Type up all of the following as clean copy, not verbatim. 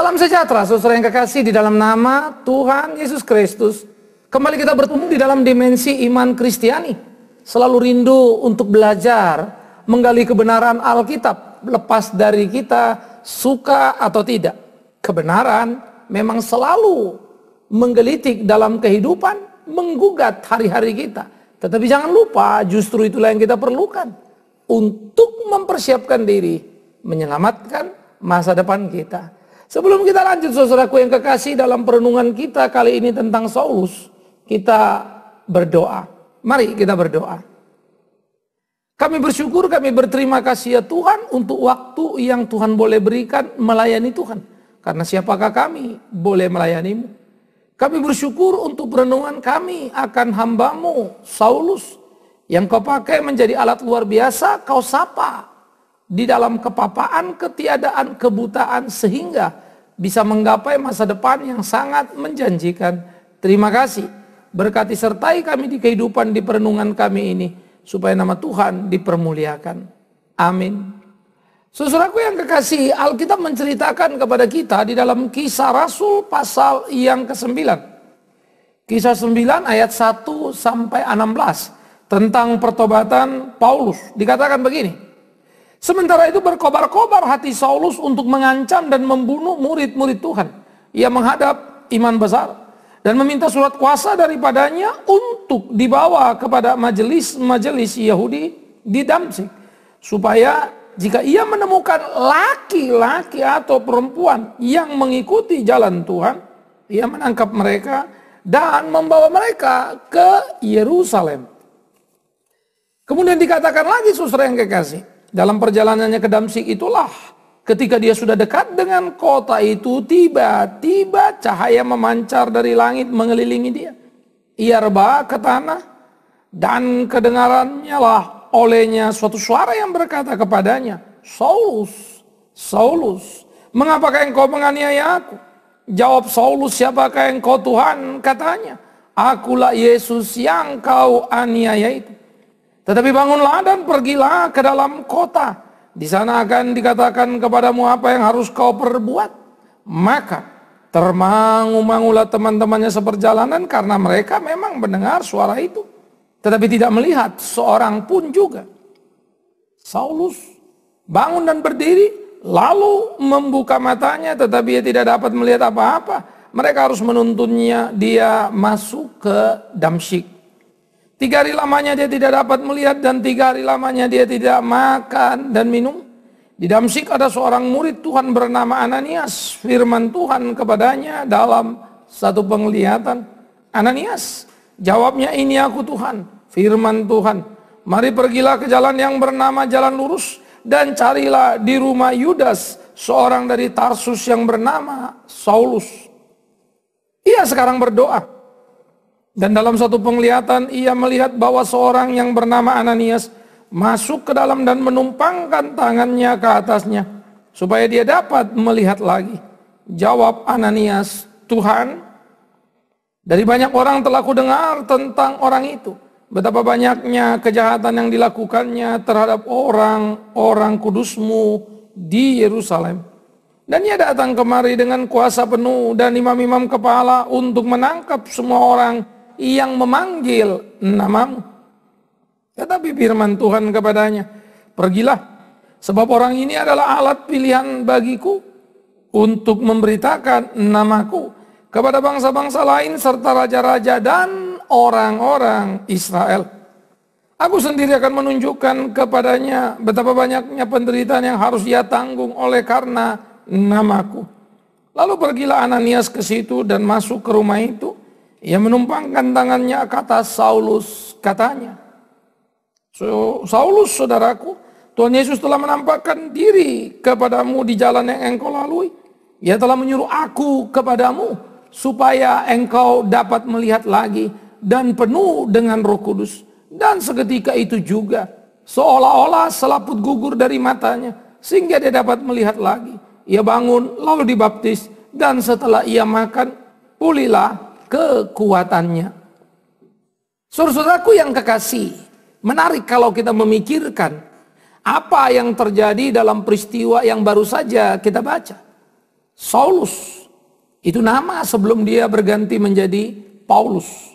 Salam sejahtera, saudara yang kekasih, di dalam nama Tuhan Yesus Kristus. Kembali kita bertemu di dalam dimensi iman Kristiani. Selalu rindu untuk belajar, menggali kebenaran Alkitab. Lepas dari kita suka atau tidak. Kebenaran memang selalu menggelitik dalam kehidupan, menggugat hari-hari kita. Tetapi jangan lupa, justru itulah yang kita perlukan untuk mempersiapkan diri, menyelamatkan masa depan kita. Sebelum kita lanjut, saudaraku yang kekasih, dalam perenungan kita kali ini tentang Saulus, kita berdoa. Mari kita berdoa. Kami bersyukur, kami berterima kasih ya Tuhan untuk waktu yang Tuhan boleh berikan melayani Tuhan. Karena siapakah kami boleh melayanimu? Kami bersyukur untuk perenungan kami akan hambamu Saulus, yang kau pakai menjadi alat luar biasa, kau sapa di dalam kepapaan, ketiadaan, kebutaan, sehingga bisa menggapai masa depan yang sangat menjanjikan. Terima kasih. Berkati sertai kami di kehidupan di perenungan kami ini, supaya nama Tuhan dipermuliakan. Amin. Saudaraku yang kekasih, Alkitab menceritakan kepada kita di dalam Kisah Rasul pasal yang ke-9. Kisah 9 ayat 1 sampai 16 tentang pertobatan Paulus. Dikatakan begini. Sementara itu berkobar-kobar hati Saulus untuk mengancam dan membunuh murid-murid Tuhan. Ia menghadap imam besar dan meminta surat kuasa daripadanya untuk dibawa kepada majelis Yahudi di Damsyik, supaya jika ia menemukan laki-laki atau perempuan yang mengikuti jalan Tuhan, ia menangkap mereka dan membawa mereka ke Yerusalem. Kemudian dikatakan lagi, saudara yang kekasih, dalam perjalanannya ke Damsyik itulah, ketika dia sudah dekat dengan kota itu, tiba-tiba cahaya memancar dari langit mengelilingi dia. Ia rebah ke tanah, dan kedengarannya lah olehnya suatu suara yang berkata kepadanya, Saulus, Saulus, mengapakah engkau menganiaya aku? Jawab Saulus, siapakah engkau Tuhan? Katanya, akulah Yesus yang kau aniaya itu. Tetapi bangunlah dan pergilah ke dalam kota. Di sana akan dikatakan kepadamu apa yang harus kau perbuat. Maka termangu-mangulah teman-temannya seperjalanan, karena mereka memang mendengar suara itu, tetapi tidak melihat seorang pun juga. Saulus bangun dan berdiri, lalu membuka matanya, tetapi ia tidak dapat melihat apa-apa. Mereka harus menuntunnya dia masuk ke Damsyik. 3 hari lamanya dia tidak dapat melihat, dan 3 hari lamanya dia tidak makan dan minum. Di Damsyik ada seorang murid Tuhan bernama Ananias. Firman Tuhan kepadanya dalam satu penglihatan. Ananias, jawabnya, ini aku Tuhan. Firman Tuhan, mari pergilah ke jalan yang bernama Jalan Lurus, dan carilah di rumah Yudas seorang dari Tarsus yang bernama Saulus. Ia sekarang berdoa. Dan dalam satu penglihatan ia melihat bahwa seorang yang bernama Ananias masuk ke dalam dan menumpangkan tangannya ke atasnya, supaya dia dapat melihat lagi. Jawab Ananias, Tuhan, dari banyak orang telah kudengar tentang orang itu, betapa banyaknya kejahatan yang dilakukannya terhadap orang-orang kudus-Mu di Yerusalem. Dan ia datang kemari dengan kuasa penuh dan imam-imam kepala untuk menangkap semua orang yang memanggil namamu. Tetapi firman Tuhan kepadanya, pergilah, sebab orang ini adalah alat pilihan bagiku untuk memberitakan namaku kepada bangsa-bangsa lain serta raja-raja dan orang-orang Israel. Aku sendiri akan menunjukkan kepadanya betapa banyaknya penderitaan yang harus ia tanggung oleh karena namaku. Lalu pergilah Ananias ke situ dan masuk ke rumah itu. Ia menumpangkan tangannya ke atas Saulus, katanya, Saulus, saudaraku, Tuhan Yesus telah menampakkan diri kepadamu di jalan yang engkau lalui. Ia telah menyuruh aku kepadamu, supaya engkau dapat melihat lagi dan penuh dengan Roh Kudus. Dan seketika itu juga, seolah-olah selaput gugur dari matanya, sehingga dia dapat melihat lagi. Ia bangun, lalu dibaptis, dan setelah ia makan, pulihlah kekuatannya. Saudara-saudaraku yang kekasih, menarik kalau kita memikirkan apa yang terjadi dalam peristiwa yang baru saja kita baca. Saulus itu nama sebelum dia berganti menjadi Paulus.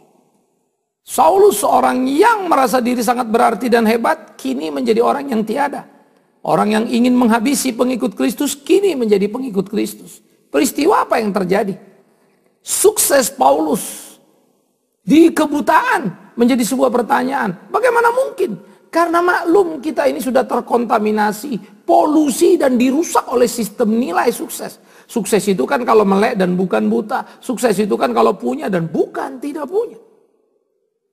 Saulus seorang yang merasa diri sangat berarti dan hebat, kini menjadi orang yang tiada. Orang yang ingin menghabisi pengikut Kristus, kini menjadi pengikut Kristus. Peristiwa apa yang terjadi? Sukses Paulus di kebutaan menjadi sebuah pertanyaan. Bagaimana mungkin? Karena maklum kita ini sudah terkontaminasi, polusi dan dirusak oleh sistem nilai sukses. Sukses itu kan kalau melek dan bukan buta. Sukses itu kan kalau punya dan bukan tidak punya.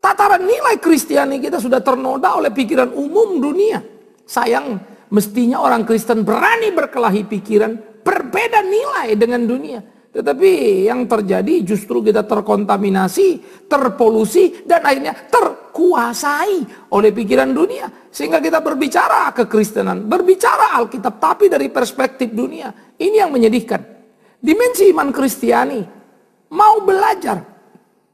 Tataran nilai Kristiani kita sudah ternoda oleh pikiran umum dunia. Sayang, mestinya orang Kristen berani berkelahi pikiran, berbeda nilai dengan dunia. Tetapi yang terjadi justru kita terkontaminasi, terpolusi, dan akhirnya terkuasai oleh pikiran dunia. Sehingga kita berbicara kekristenan, berbicara Alkitab, tapi dari perspektif dunia. Ini yang menyedihkan. Dimensi iman Kristiani mau belajar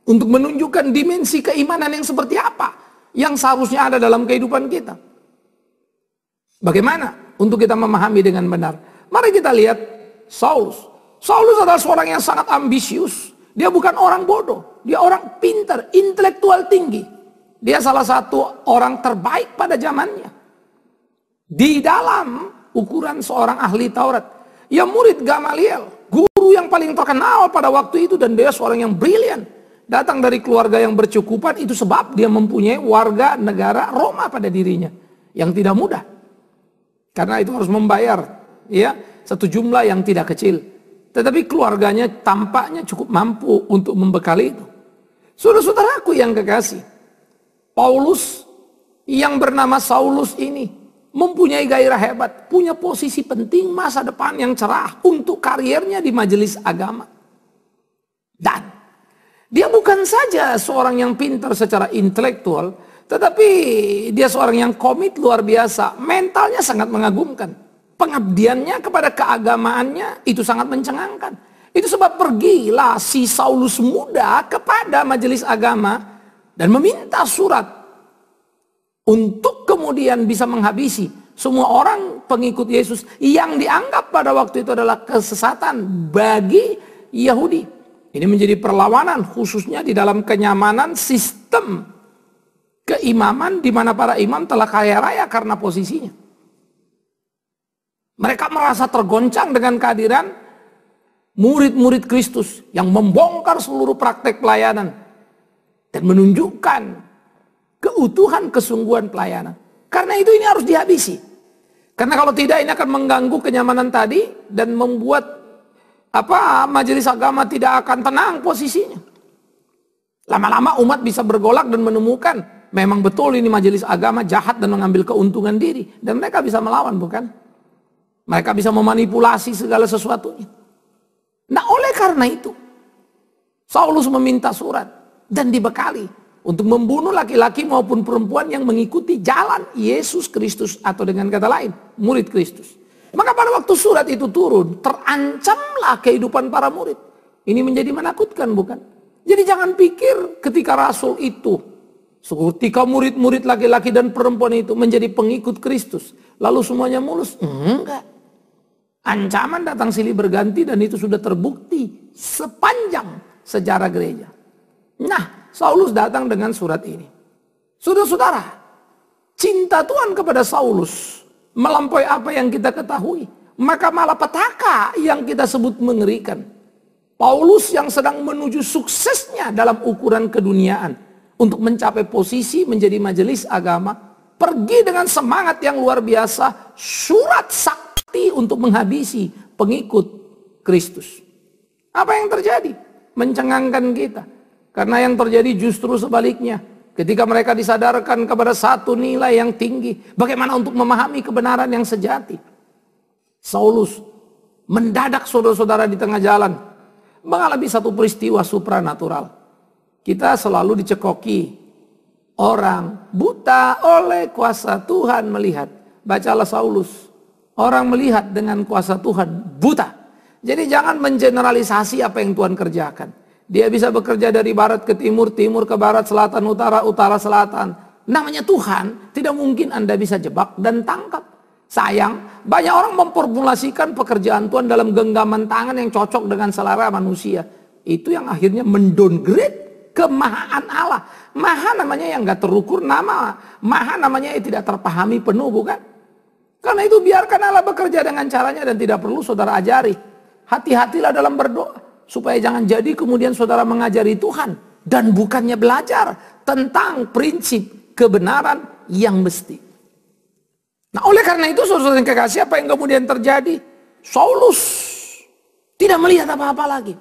untuk menunjukkan dimensi keimanan yang seperti apa yang seharusnya ada dalam kehidupan kita. Bagaimana untuk kita memahami dengan benar? Mari kita lihat Saulus. Saulus adalah seorang yang sangat ambisius. Dia bukan orang bodoh. Dia orang pintar, intelektual tinggi. Dia salah satu orang terbaik pada zamannya. Di dalam ukuran seorang ahli Taurat. Ia murid Gamaliel, guru yang paling terkenal pada waktu itu, dan dia seorang yang brilian. Datang dari keluarga yang bercukupan, itu sebab dia mempunyai warga negara Roma pada dirinya. Yang tidak mudah. Karena itu harus membayar ya satu jumlah yang tidak kecil. Tetapi keluarganya tampaknya cukup mampu untuk membekali itu. Saudara-saudaraku yang kekasih, Paulus yang bernama Saulus ini mempunyai gairah hebat, punya posisi penting, masa depan yang cerah untuk karirnya di majelis agama. Dan dia bukan saja seorang yang pintar secara intelektual, tetapi dia seorang yang komit luar biasa, mentalnya sangat mengagumkan. Pengabdiannya kepada keagamaannya itu sangat mencengangkan. Itu sebab pergilah si Saulus muda kepada majelis agama dan meminta surat untuk kemudian bisa menghabisi semua orang pengikut Yesus yang dianggap pada waktu itu adalah kesesatan bagi Yahudi. Ini menjadi perlawanan khususnya di dalam kenyamanan sistem keimaman di mana para imam telah kaya raya karena posisinya. Mereka merasa tergoncang dengan kehadiran murid-murid Kristus yang membongkar seluruh praktek pelayanan dan menunjukkan keutuhan kesungguhan pelayanan. Karena itu ini harus dihabisi. Karena kalau tidak ini akan mengganggu kenyamanan tadi dan membuat majelis agama tidak akan tenang posisinya. Lama-lama umat bisa bergolak dan menemukan memang betul ini majelis agama jahat dan mengambil keuntungan diri, dan mereka bisa melawan, bukan? Mereka bisa memanipulasi segala sesuatunya. Nah, oleh karena itu Saulus meminta surat dan dibekali untuk membunuh laki-laki maupun perempuan yang mengikuti jalan Yesus Kristus, atau dengan kata lain murid Kristus. Maka pada waktu surat itu turun, terancamlah kehidupan para murid. Ini menjadi menakutkan, bukan? Jadi jangan pikir ketika rasul itu, ketika murid-murid laki-laki dan perempuan itu menjadi pengikut Kristus, lalu semuanya mulus. Enggak. Ancaman datang silih berganti, dan itu sudah terbukti sepanjang sejarah gereja. Nah, Saulus datang dengan surat ini. Saudara-saudara, cinta Tuhan kepada Saulus melampaui apa yang kita ketahui. Maka malapetaka yang kita sebut mengerikan. Paulus yang sedang menuju suksesnya dalam ukuran keduniaan untuk mencapai posisi menjadi majelis agama, pergi dengan semangat yang luar biasa, surat sakti untuk menghabisi pengikut Kristus. Apa yang terjadi? Mencengangkan kita. Karena yang terjadi justru sebaliknya. Ketika mereka disadarkan kepada satu nilai yang tinggi, bagaimana untuk memahami kebenaran yang sejati. Saulus mendadak, saudara-saudara, di tengah jalan mengalami satu peristiwa supranatural. Kita selalu dicekoki orang buta oleh kuasa Tuhan melihat. Bacalah Saulus. Orang melihat dengan kuasa Tuhan buta. Jadi jangan mengeneralisasi apa yang Tuhan kerjakan. Dia bisa bekerja dari barat ke timur, timur ke barat, selatan, utara, utara, selatan. Namanya Tuhan, tidak mungkin Anda bisa jebak dan tangkap. Sayang, banyak orang memformulasikan pekerjaan Tuhan dalam genggaman tangan yang cocok dengan selera manusia. Itu yang akhirnya mendowngrade kemahaan Allah. Maha namanya yang gak terukur, maha namanya yang tidak terpahami penuh, bukan? Karena itu biarkan Allah bekerja dengan caranya dan tidak perlu saudara ajari. Hati-hatilah dalam berdoa, supaya jangan jadi kemudian saudara mengajari Tuhan dan bukannya belajar tentang prinsip kebenaran yang mesti. Nah, oleh karena itu saudara yang kekasih, apa yang kemudian terjadi? Saulus tidak melihat apa-apa lagi.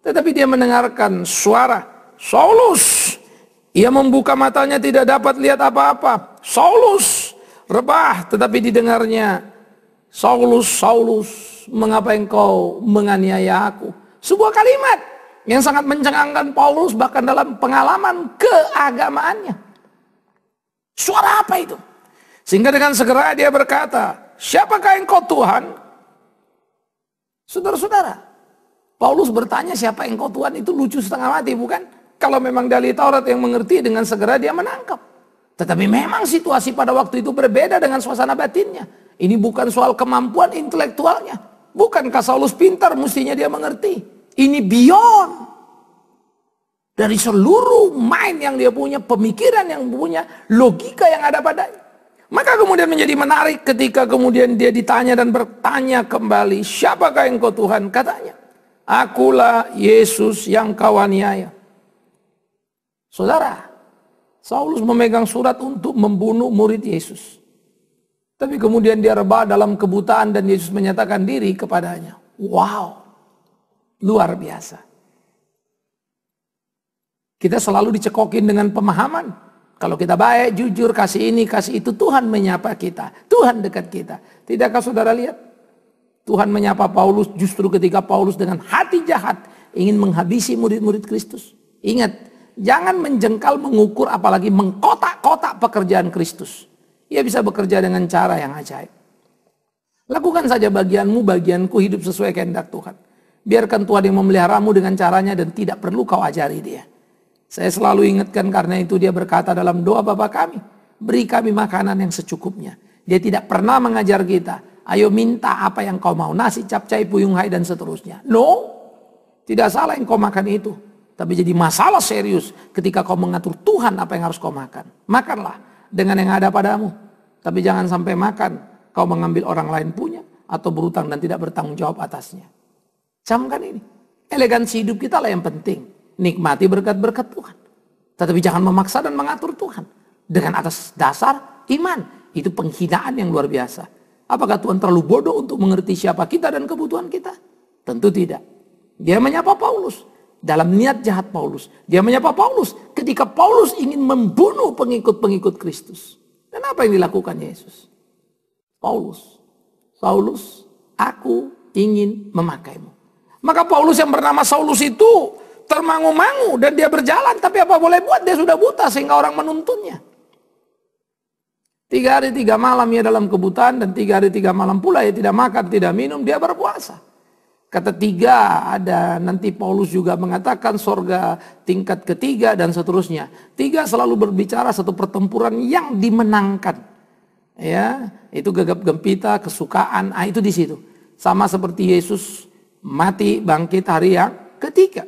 Tetapi dia mendengarkan suara Saulus. Ia membuka matanya, tidak dapat lihat apa-apa. Saulus rebah, tetapi didengarnya, Saulus, Saulus, mengapa engkau menganiaya aku? Sebuah kalimat yang sangat mencengangkan Paulus bahkan dalam pengalaman keagamaannya. Suara apa itu? Sehingga dengan segera dia berkata, siapakah engkau Tuhan? Saudara-saudara, Paulus bertanya siapa engkau Tuhan itu lucu setengah mati, bukan? Kalau memang dari Taurat yang mengerti, dengan segera dia menangkap. Tetapi memang situasi pada waktu itu berbeda dengan suasana batinnya. Ini bukan soal kemampuan intelektualnya. Bukankah Saulus pintar, mestinya dia mengerti. Ini beyond dari seluruh mind yang dia punya, pemikiran yang punya, logika yang ada padanya. Maka kemudian menjadi menarik ketika kemudian dia ditanya dan bertanya kembali, siapakah engkau Tuhan? Katanya, akulah Yesus yang kau aniaya. Saudara, Saulus memegang surat untuk membunuh murid Yesus. Tapi kemudian dia rebah dalam kebutaan dan Yesus menyatakan diri kepadanya. Wow, luar biasa. Kita selalu dicekokin dengan pemahaman. Kalau kita baik, jujur, kasih ini, kasih itu, Tuhan menyapa kita. Tuhan dekat kita. Tidakkah saudara lihat? Tuhan menyapa Paulus justru ketika Paulus dengan hati jahat ingin menghabisi murid-murid Kristus. Ingat, jangan menjengkal, mengukur, apalagi mengkotak-kotak pekerjaan Kristus. Ia bisa bekerja dengan cara yang ajaib. Lakukan saja bagianmu, bagianku, hidup sesuai kehendak Tuhan. Biarkan Tuhan yang memeliharamu dengan caranya dan tidak perlu kau ajari dia. Saya selalu ingatkan karena itu dia berkata dalam doa Bapa kami, beri kami makanan yang secukupnya. Dia tidak pernah mengajar kita, ayo minta apa yang kau mau, nasi, capcay, puyung hai dan seterusnya. No, tidak salah yang kau makan itu. Tapi jadi masalah serius ketika kau mengatur Tuhan apa yang harus kau makan. Makanlah dengan yang ada padamu. Tapi jangan sampai makan, kau mengambil orang lain punya atau berutang dan tidak bertanggung jawab atasnya. Camkan ini. Elegansi hidup kita lah yang penting. Nikmati berkat-berkat Tuhan. Tetapi jangan memaksa dan mengatur Tuhan. Dengan atas dasar iman. Itu penghinaan yang luar biasa. Apakah Tuhan terlalu bodoh untuk mengerti siapa kita dan kebutuhan kita? Tentu tidak. Dia menyapa Paulus. Dalam niat jahat Paulus. Dia menyapa Paulus ketika Paulus ingin membunuh pengikut-pengikut Kristus. Dan apa yang dilakukan Yesus? Paulus. Saulus, aku ingin memakaimu. Maka Paulus yang bernama Saulus itu termangu-mangu dan dia berjalan, tapi apa boleh buat, dia sudah buta sehingga orang menuntunnya. 3 hari 3 malam ia dalam kebutaan dan 3 hari 3 malam pula ia tidak makan, tidak minum, dia berpuasa. Kata 3 ada, nanti Paulus juga mengatakan sorga tingkat ketiga dan seterusnya. 3 selalu berbicara satu pertempuran yang dimenangkan. Ya, itu gegap gempita, kesukaan, itu di situ. Sama seperti Yesus mati bangkit hari yang ketiga.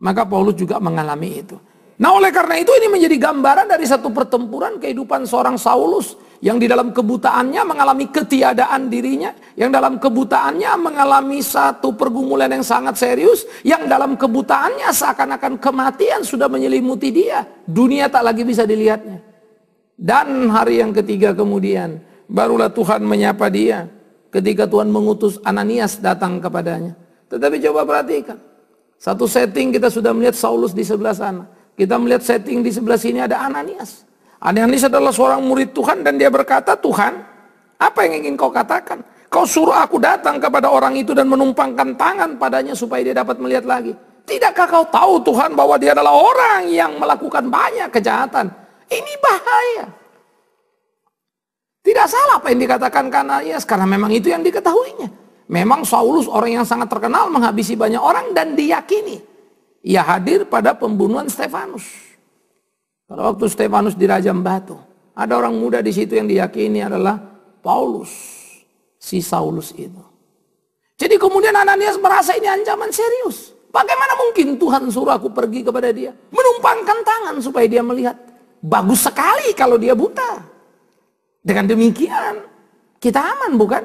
Maka Paulus juga mengalami itu. Nah, oleh karena itu ini menjadi gambaran dari satu pertempuran kehidupan seorang Saulus yang di dalam kebutaannya mengalami ketiadaan dirinya, yang dalam kebutaannya mengalami satu pergumulan yang sangat serius, yang dalam kebutaannya seakan-akan kematian sudah menyelimuti dia. Dunia tak lagi bisa dilihatnya. Dan hari yang ketiga kemudian barulah Tuhan menyapa dia ketika Tuhan mengutus Ananias datang kepadanya. Tetapi coba perhatikan. Satu setting kita sudah melihat Saulus di sebelah sana. Kita melihat setting di sebelah sini ada Ananias. Ananias adalah seorang murid Tuhan dan dia berkata, Tuhan, apa yang ingin kau katakan? Kau suruh aku datang kepada orang itu dan menumpangkan tangan padanya supaya dia dapat melihat lagi. Tidakkah kau tahu Tuhan bahwa dia adalah orang yang melakukan banyak kejahatan? Ini bahaya. Tidak salah apa yang dikatakan Ananias karena memang itu yang diketahuinya. Memang Saulus orang yang sangat terkenal menghabisi banyak orang dan diyakini. Ia hadir pada pembunuhan Stefanus. Pada waktu Stefanus dirajam batu. Ada orang muda di situ yang diyakini adalah Paulus, si Saulus itu. Jadi kemudian Ananias merasa ini ancaman serius. Bagaimana mungkin Tuhan suruh aku pergi kepada dia? Menumpangkan tangan supaya dia melihat. Bagus sekali kalau dia buta. Dengan demikian, kita aman bukan?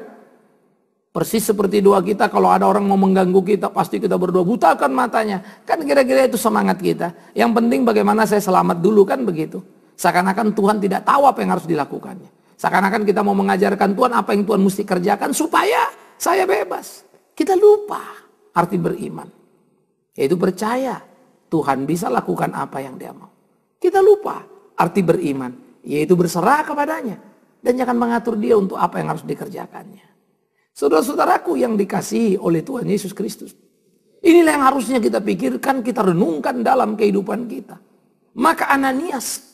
Persis seperti doa kita, kalau ada orang mau mengganggu kita, pasti kita berdoa, butakan matanya. Kan kira-kira itu semangat kita. Yang penting bagaimana saya selamat dulu, kan begitu. Seakan-akan Tuhan tidak tahu apa yang harus dilakukannya. Seakan-akan kita mau mengajarkan Tuhan apa yang Tuhan mesti kerjakan supaya saya bebas. Kita lupa arti beriman. Yaitu percaya Tuhan bisa lakukan apa yang dia mau. Kita lupa arti beriman, yaitu berserah kepadanya. Dan jangan mengatur dia untuk apa yang harus dikerjakannya. Saudara-saudaraku yang dikasihi oleh Tuhan Yesus Kristus. Inilah yang harusnya kita pikirkan, kita renungkan dalam kehidupan kita. Maka Ananias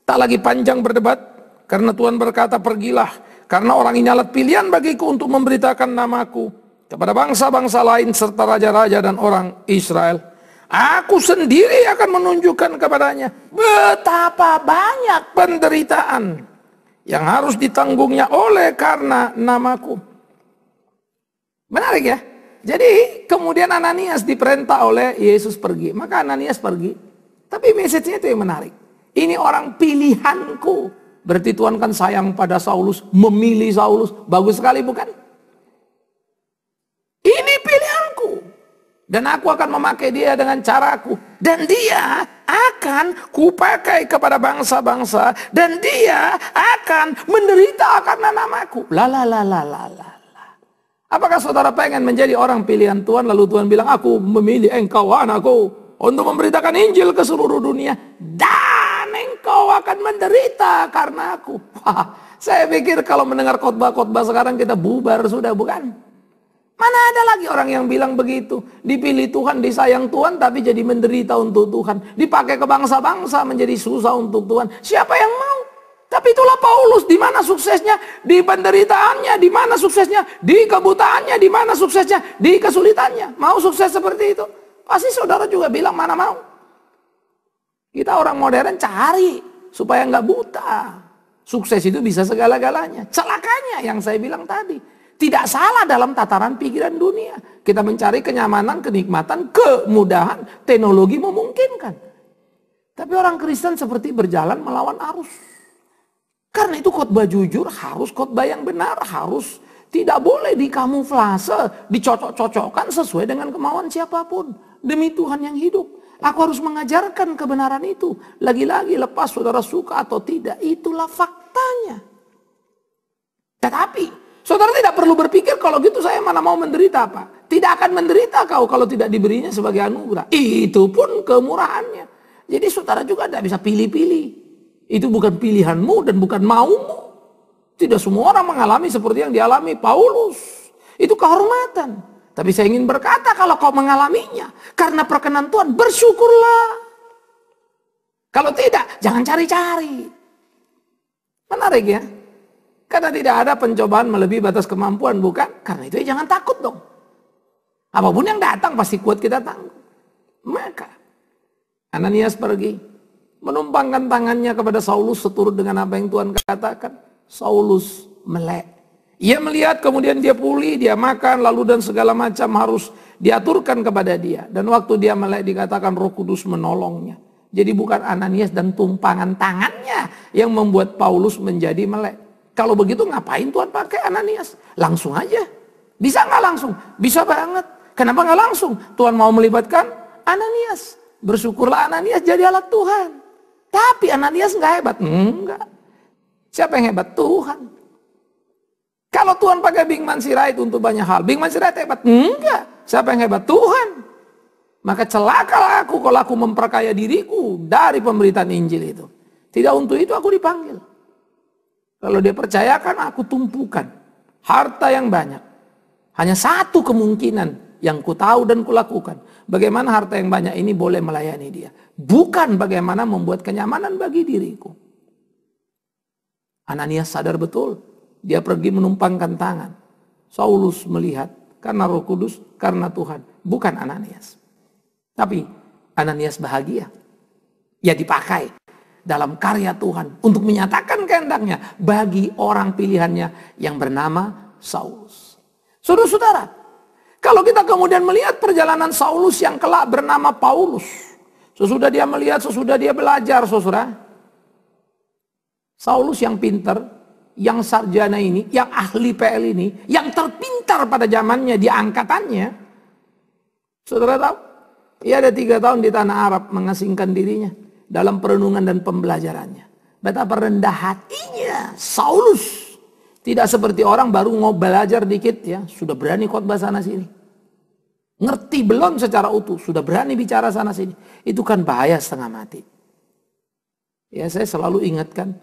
tak lagi panjang berdebat. Karena Tuhan berkata, pergilah. Karena orang ini alat pilihan bagiku untuk memberitakan namaku kepada bangsa-bangsa lain serta raja-raja dan orang Israel. Aku sendiri akan menunjukkan kepadanya betapa banyak penderitaan yang harus ditanggungnya oleh karena namaku. Menarik ya. Jadi kemudian Ananias diperintah oleh Yesus pergi. Maka Ananias pergi. Tapi message-nya itu yang menarik. Ini orang pilihanku. Berarti Tuhan kan sayang pada Saulus. Memilih Saulus. Bagus sekali bukan? Ini pilihanku. Dan aku akan memakai dia dengan caraku. Dan dia akan kupakai kepada bangsa-bangsa. Dan dia akan menderita karena namaku. La. Apakah saudara pengen menjadi orang pilihan Tuhan, lalu Tuhan bilang, aku memilih engkau anakku untuk memberitakan Injil ke seluruh dunia, dan engkau akan menderita karena aku. Wah, saya pikir kalau mendengar khotbah-khotbah sekarang kita bubar sudah, bukan? Mana ada lagi orang yang bilang begitu, dipilih Tuhan, disayang Tuhan, tapi jadi menderita untuk Tuhan, dipakai ke bangsa-bangsa menjadi susah untuk Tuhan. Siapa yang mau? Tapi itulah Paulus, di mana suksesnya? Di penderitaannya, di mana suksesnya? Di kebutaannya, di mana suksesnya? Di kesulitannya. Mau sukses seperti itu? Pasti saudara juga bilang, mana mau? Kita orang modern cari supaya nggak buta. Sukses itu bisa segala-galanya. Celakanya yang saya bilang tadi. Tidak salah dalam tataran pikiran dunia. Kita mencari kenyamanan, kenikmatan, kemudahan, teknologi memungkinkan. Tapi orang Kristen seperti berjalan melawan arus. Karena itu khotbah jujur harus khotbah yang benar, harus tidak boleh dikamuflase, dicocok-cocokkan sesuai dengan kemauan siapapun. Demi Tuhan yang hidup, aku harus mengajarkan kebenaran itu. Lagi-lagi lepas saudara suka atau tidak, itulah faktanya. Tetapi saudara tidak perlu berpikir kalau gitu saya mana mau menderita apa. Tidak akan menderita kau kalau tidak diberinya sebagai anugerah. Itu pun kemurahannya. Jadi saudara juga tidak bisa pilih-pilih. Itu bukan pilihanmu dan bukan maumu. Tidak semua orang mengalami seperti yang dialami Paulus. Itu kehormatan. Tapi saya ingin berkata kalau kau mengalaminya karena perkenan Tuhan, bersyukurlah. Kalau tidak, jangan cari-cari. Menarik ya. Karena tidak ada pencobaan melebihi batas kemampuan, bukan? Karena itu jangan takut dong. Apapun yang datang pasti kuat kita tanggung. Maka Ananias pergi. Menumpangkan tangannya kepada Saulus seturut dengan apa yang Tuhan katakan. Saulus melek. Ia melihat kemudian dia pulih, dia makan, lalu dan segala macam harus diaturkan kepada dia. Dan waktu dia melek dikatakan Roh Kudus menolongnya. Jadi bukan Ananias dan tumpangan tangannya yang membuat Paulus menjadi melek. Kalau begitu ngapain Tuhan pakai Ananias? Langsung aja. Bisa nggak langsung? Bisa banget. Kenapa nggak langsung? Tuhan mau melibatkan Ananias. Bersyukurlah Ananias jadi alat Tuhan. Tapi Ananias nggak hebat. Enggak. Siapa yang hebat? Tuhan. Kalau Tuhan pakai Bingman Sirait untuk banyak hal, Bingman Sirait hebat? Enggak. Siapa yang hebat? Tuhan. Maka celakalah aku kalau aku memperkaya diriku dari pemberitaan Injil itu. Tidak untuk itu aku dipanggil. Kalau dia percayakan, aku tumpukan harta yang banyak. Hanya satu kemungkinan yang ku tahu dan ku lakukan. Bagaimana harta yang banyak ini boleh melayani dia. Bukan bagaimana membuat kenyamanan bagi diriku. Ananias sadar betul. Dia pergi menumpangkan tangan. Saulus melihat. Karena Roh Kudus, karena Tuhan. Bukan Ananias. Tapi Ananias bahagia. Ya dipakai. dalam karya Tuhan untuk menyatakan kehendaknya bagi orang pilihannya yang bernama Saulus. Saudara-saudara, kalau kita kemudian melihat perjalanan Saulus yang kelak bernama Paulus, sesudah dia melihat, sesudah dia belajar, saudara, Saulus yang pintar, yang sarjana ini, yang ahli PL ini, yang terpintar pada zamannya di angkatannya, saudara tahu, ia ada 3 tahun di tanah Arab mengasingkan dirinya dalam perenungan dan pembelajarannya. Betapa rendah hatinya Saulus. Tidak seperti orang baru mau belajar dikit ya, sudah berani khotbah sana sini. Ngerti belum secara utuh, sudah berani bicara sana sini. Itu kan bahaya setengah mati. Ya, saya selalu ingatkan,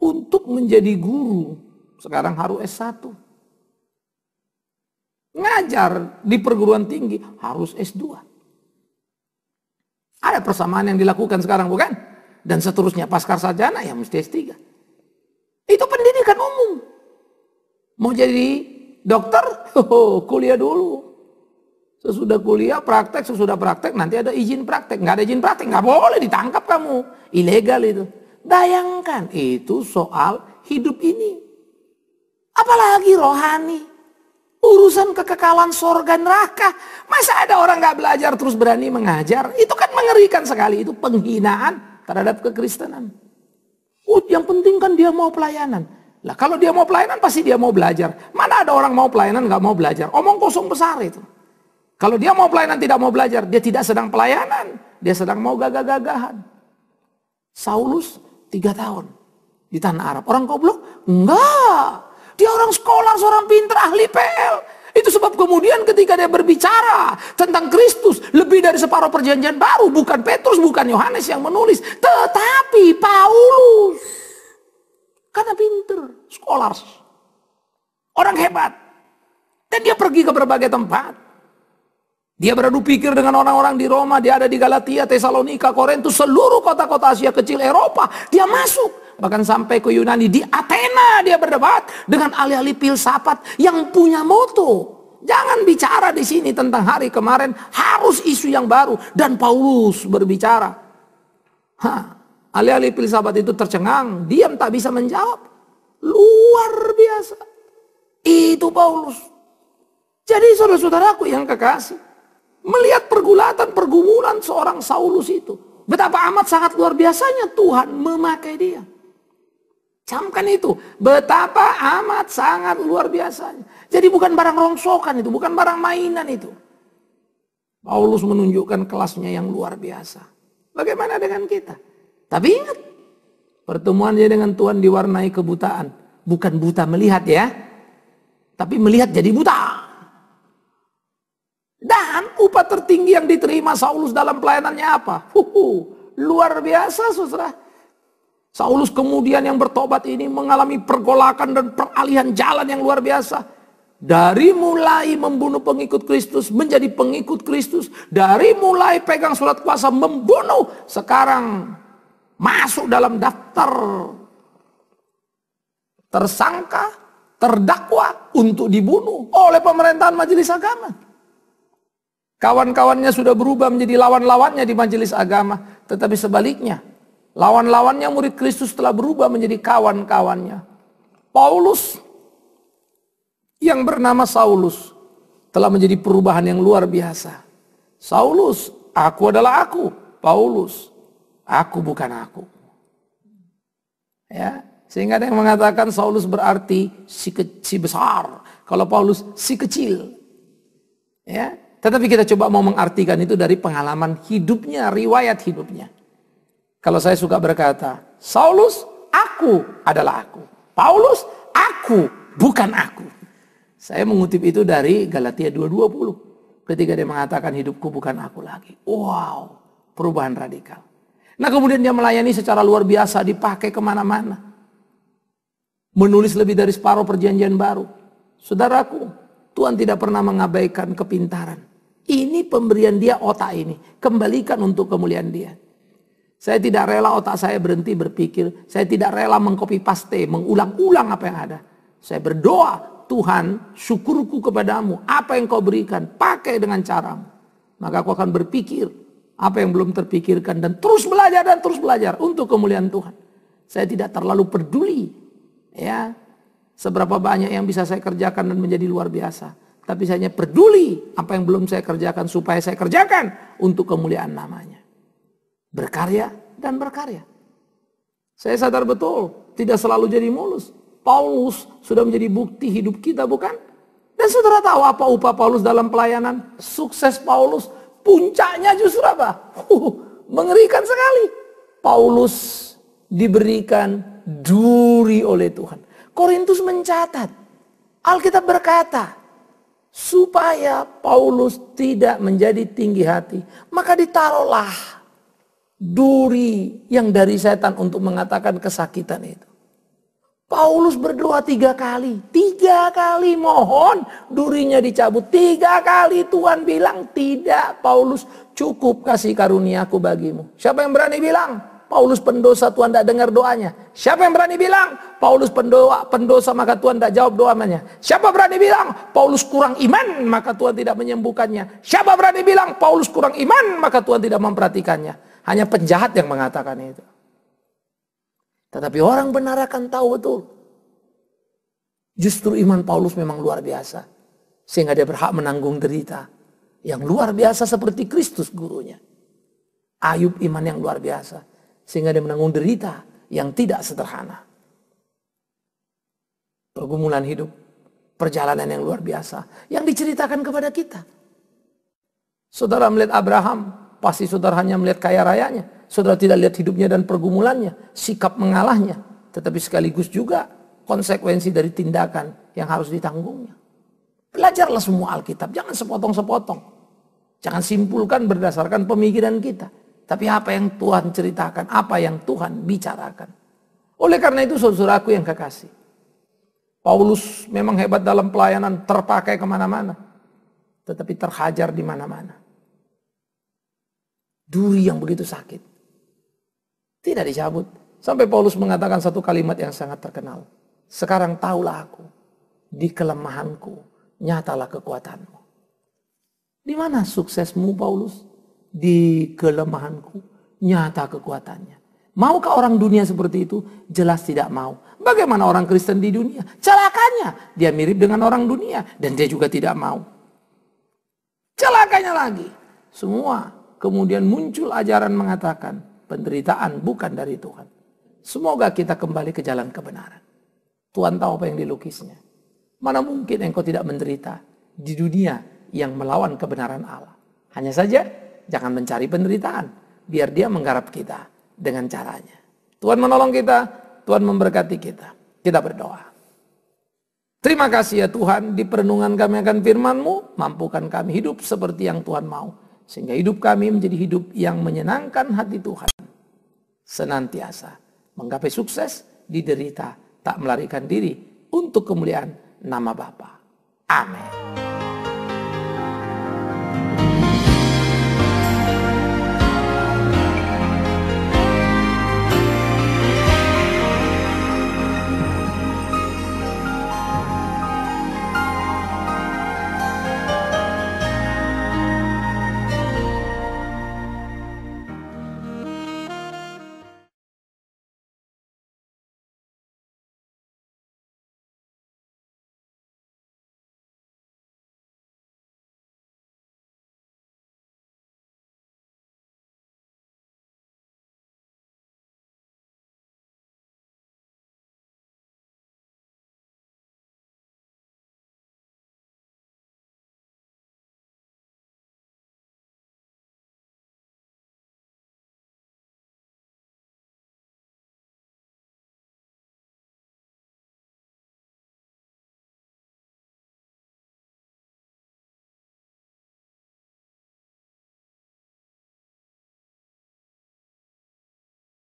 untuk menjadi guru sekarang harus S1. Ngajar di perguruan tinggi harus S2. Ada persamaan yang dilakukan sekarang, bukan? Dan seterusnya, pasca sarjana ya mesti S3. Itu pendidikan umum. Mau jadi dokter, kuliah dulu. Sesudah kuliah, praktek, sesudah praktek, nanti ada izin praktek. Nggak ada izin praktek, nggak boleh, ditangkap kamu. Ilegal itu. Bayangkan, itu soal hidup ini. Apalagi rohani. Urusan kekekalan sorga neraka. Masa ada orang gak belajar terus berani mengajar? Itu kan mengerikan sekali. Itu penghinaan terhadap kekristenan. Yang penting kan dia mau pelayanan. Lah kalau dia mau pelayanan pasti dia mau belajar. Mana ada orang mau pelayanan gak mau belajar? Omong kosong besar itu. Kalau dia mau pelayanan tidak mau belajar, dia tidak sedang pelayanan. Dia sedang mau gagah-gagahan. Saulus 3 tahun di tanah Arab. Orang goblok? Enggak. Dia orang sekolah, seorang pintar, ahli PL. Itu sebab kemudian ketika dia berbicara tentang Kristus, lebih dari separuh perjanjian baru, bukan Petrus, bukan Yohanes yang menulis, tetapi Paulus. Karena pintar, sekolah, orang hebat. Dan dia pergi ke berbagai tempat. Dia beradu pikir dengan orang-orang di Roma, dia ada di Galatia, Tesalonika, Korintus, seluruh kota-kota Asia kecil, Eropa. Dia masuk. Bahkan sampai ke Yunani, di Athena dia berdebat dengan ahli-ahli filsafat yang punya moto. Jangan bicara di sini tentang hari kemarin, harus isu yang baru. Dan Paulus berbicara. Ahli-ahli filsafat itu tercengang, diam tak bisa menjawab. Luar biasa. Itu Paulus. Jadi saudara-saudaraku yang kekasih, melihat pergumulan seorang Saulus itu, betapa amat sangat luar biasanya Tuhan memakai dia. Camkan itu, betapa amat sangat luar biasanya. Jadi bukan barang rongsokan itu, bukan barang mainan itu. Paulus menunjukkan kelasnya yang luar biasa. Bagaimana dengan kita? Tapi ingat, pertemuan dia dengan Tuhan diwarnai kebutaan. Bukan buta melihat ya, tapi melihat jadi buta. Dan upah tertinggi yang diterima Saulus dalam pelayanannya apa? Luar biasa saudara. Saulus kemudian yang bertobat ini mengalami pergolakan dan peralihan jalan yang luar biasa. Dari mulai membunuh pengikut Kristus menjadi pengikut Kristus. Dari mulai pegang surat kuasa membunuh. Sekarang masuk dalam daftar tersangka, terdakwa untuk dibunuh oleh pemerintahan majelis agama. Kawan-kawannya sudah berubah menjadi lawan-lawannya di majelis agama. Tetapi sebaliknya, lawan-lawannya murid Kristus telah berubah menjadi kawan-kawannya. Paulus yang bernama Saulus telah menjadi perubahan yang luar biasa. Saulus, aku adalah aku. Paulus, aku bukan aku. Ya, sehingga ada yang mengatakan Saulus berarti si besar. Kalau Paulus si kecil. Ya, tetapi kita coba mau mengartikan itu dari pengalaman hidupnya, riwayat hidupnya. Kalau saya suka berkata, Saulus, aku adalah aku. Paulus, aku, bukan aku. Saya mengutip itu dari Galatia 2:20. Ketika dia mengatakan hidupku bukan aku lagi. Wow, perubahan radikal. Nah kemudian dia melayani secara luar biasa, dipakai kemana-mana. Menulis lebih dari separuh perjanjian baru. Saudaraku, Tuhan tidak pernah mengabaikan kepintaran. Ini pemberian dia otak ini. Kembalikan untuk kemuliaan dia. Saya tidak rela otak saya berhenti berpikir. Saya tidak rela mengcopy paste, mengulang-ulang apa yang ada. Saya berdoa, Tuhan, syukurku kepadamu. Apa yang kau berikan, pakai dengan caramu. Maka aku akan berpikir apa yang belum terpikirkan, dan terus belajar untuk kemuliaan Tuhan. Saya tidak terlalu peduli ya seberapa banyak yang bisa saya kerjakan dan menjadi luar biasa. Tapi saya hanya peduli apa yang belum saya kerjakan supaya saya kerjakan untuk kemuliaan namanya. Berkarya dan berkarya. Saya sadar betul tidak selalu jadi mulus. Paulus sudah menjadi bukti hidup kita, bukan? Dan saudara tahu apa upah Paulus dalam pelayanan? Sukses Paulus, puncaknya justru apa? Mengerikan sekali. Paulus diberikan duri oleh Tuhan. Korintus mencatat, Alkitab berkata, supaya Paulus tidak menjadi tinggi hati, maka ditaruhlah duri yang dari setan untuk mengatakan kesakitan itu. Paulus berdoa 3 kali. 3 kali mohon durinya dicabut. 3 kali Tuhan bilang, tidak Paulus, cukup kasih karuniaku bagimu. Siapa yang berani bilang? Paulus pendosa, Tuhan tidak dengar doanya. Siapa yang berani bilang? Paulus pendosa maka Tuhan tidak jawab doanya. Siapa berani bilang? Paulus kurang iman maka Tuhan tidak menyembuhkannya. Siapa berani bilang? Paulus kurang iman maka Tuhan tidak memperhatikannya. Hanya penjahat yang mengatakan itu. Tetapi orang benar akan tahu betul. Justru iman Paulus memang luar biasa. Sehingga dia berhak menanggung derita yang luar biasa seperti Kristus gurunya. Ayub iman yang luar biasa. Sehingga dia menanggung derita yang tidak sederhana. Pergumulan hidup, perjalanan yang luar biasa yang diceritakan kepada kita. Saudara melihat Abraham, pasti saudara hanya melihat kaya rayanya. Saudara tidak lihat hidupnya dan pergumulannya, sikap mengalahnya, tetapi sekaligus juga konsekuensi dari tindakan yang harus ditanggungnya. Belajarlah semua Alkitab, jangan sepotong-sepotong. Jangan simpulkan berdasarkan pemikiran kita. Tapi apa yang Tuhan ceritakan, apa yang Tuhan bicarakan. Oleh karena itu saudaraku yang kekasih, Paulus memang hebat dalam pelayanan, terpakai kemana-mana. Tetapi terhajar di mana-mana. Duri yang begitu sakit tidak dicabut. Sampai Paulus mengatakan satu kalimat yang sangat terkenal. Sekarang tahulah aku, di kelemahanku nyatalah kekuatanmu. Di mana suksesmu Paulus? Di kelemahanku nyata kekuatannya. Maukah orang dunia seperti itu? Jelas tidak mau. Bagaimana orang Kristen di dunia? Celakanya, dia mirip dengan orang dunia dan dia juga tidak mau. Celakanya lagi, semua kemudian muncul ajaran mengatakan penderitaan bukan dari Tuhan. Semoga kita kembali ke jalan kebenaran. Tuhan tahu apa yang dilukisnya. Mana mungkin engkau tidak menderita di dunia yang melawan kebenaran Allah. Hanya saja jangan mencari penderitaan. Biar dia menggarap kita dengan caranya. Tuhan menolong kita. Tuhan memberkati kita. Kita berdoa. Terima kasih ya Tuhan. Di perenungan kami akan firman-Mu. Mampukan kami hidup seperti yang Tuhan mau. Sehingga hidup kami menjadi hidup yang menyenangkan hati Tuhan. Senantiasa menggapai sukses di derita. Tak melarikan diri untuk kemuliaan nama Bapa. Amin.